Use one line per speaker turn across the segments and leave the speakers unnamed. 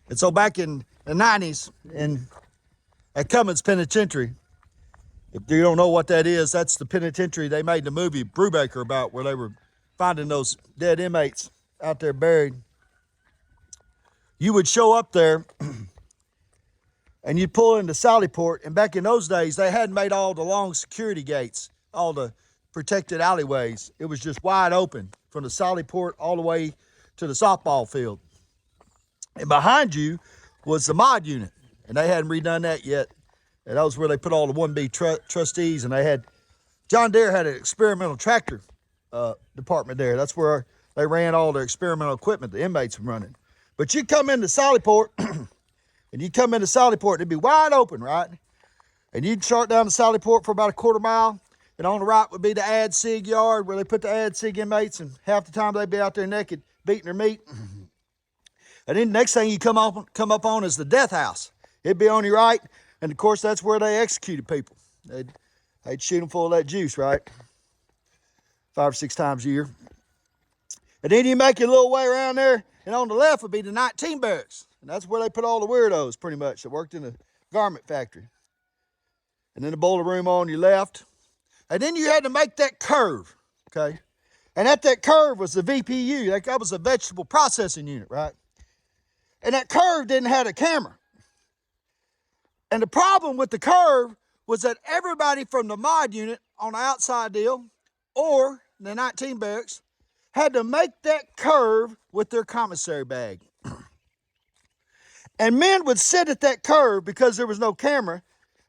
And so back in the 90s at Cummins Penitentiary, if you don't know what that is, that's the penitentiary they made the movie Brubaker about, where they were finding those dead inmates out there buried. You would show up there and you'd pull into Sallyport, and back in those days, they hadn't made all the long security gates, all the protected alleyways. It was just wide open from the Sallyport all the way to the softball field. And behind you was the mod unit, and they hadn't redone that yet. And that was where they put all the 1B trustees, and they had, John Deere had an experimental tractor department there. That's where they ran all their experimental equipment the inmates were running. But you come into Sallyport, and you come into Sallyport, it'd be wide open, right? And you'd start down to Sallyport for about a quarter mile, and on the right would be the ad sig yard where they put the ad sig inmates, and half the time they'd be out there naked, beating their meat. And then the next thing you come up on is the death house. It'd be on your right, and of course that's where they executed people. They'd shoot them full of that juice, right? 5 or 6 times a year. And then you make your little way around there, and on the left would be the 19 barracks. And that's where they put all the weirdos, pretty much, that worked in the garment factory. And then the boiler room on your left. And then you had to make that curve, okay? And at that curve was the VPU. That was a vegetable processing unit, right? And that curve didn't have a camera. And the problem with the curve was that everybody from the mod unit on the outside deal or the 19 barracks had to make that curve with their commissary bag. And men would sit at that curve because there was no camera,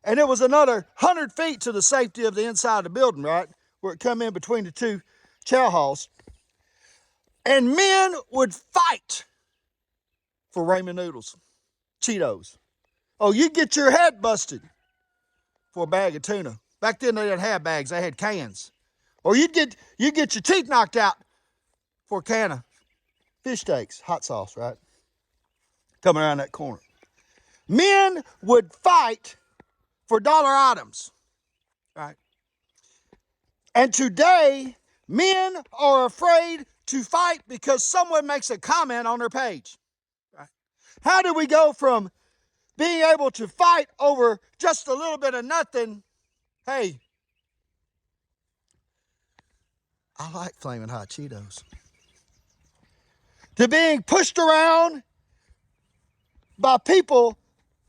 and it was another 100 feet to the safety of the inside of the building, right? Where it come in between the two chow halls. And men would fight for ramen noodles, Cheetos. Oh, you'd get your head busted for a bag of tuna. Back then they didn't have bags, they had cans. Or you'd get your teeth knocked out for a can of fish steaks, hot sauce, right? Coming around that corner. Men would fight for dollar items, right? And today, men are afraid to fight because someone makes a comment on their page, right? How do we go from being able to fight over just a little bit of nothing? Hey, I like flaming hot Cheetos. To being pushed around by people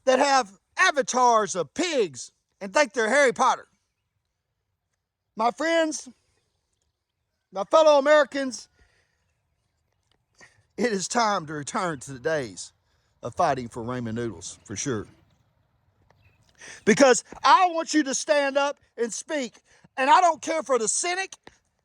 that have avatars of pigs and think they're Harry Potter. My friends, my fellow Americans, it is time to return to the days of fighting for ramen noodles, for sure. Because I want you to stand up and speak. And I don't care for the cynic.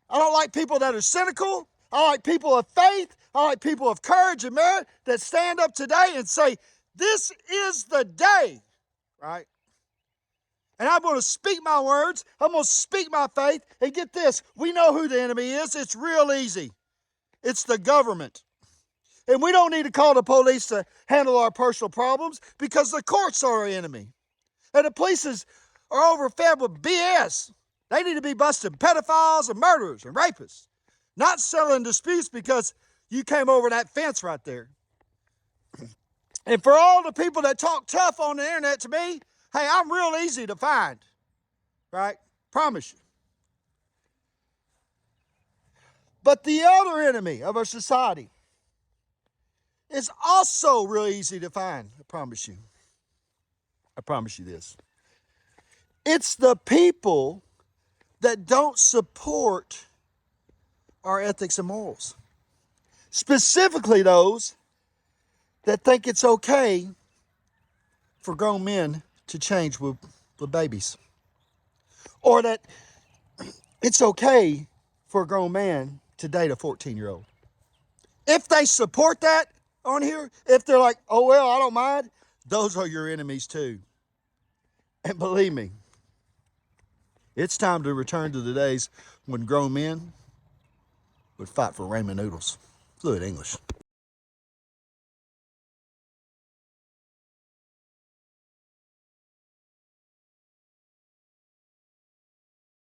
I don't like people that are cynical. I like people of faith. I like people of courage and merit that stand up today and say, this is the day, right? And I'm going to speak my words. I'm going to speak my faith. And get this, we know who the enemy is. It's real easy. It's the government. And we don't need to call the police to handle our personal problems because the courts are our enemy. And the police are overfed with BS. They need to be busting pedophiles and murderers and rapists, not settling disputes because you came over that fence right there. And for all the people that talk tough on the internet to me, hey, I'm real easy to find, right? Promise you. But the other enemy of our society is also real easy to find, I promise you. I promise you this. It's the people that don't support our ethics and morals. Specifically those that think it's okay for grown men to change with babies. Or that it's okay for a grown man to date a 14-year-old. If they support that on here, if they're like, oh, well, I don't mind, those are your enemies too. And believe me, it's time to return to the days when grown men would fight for ramen noodles. Fluid English.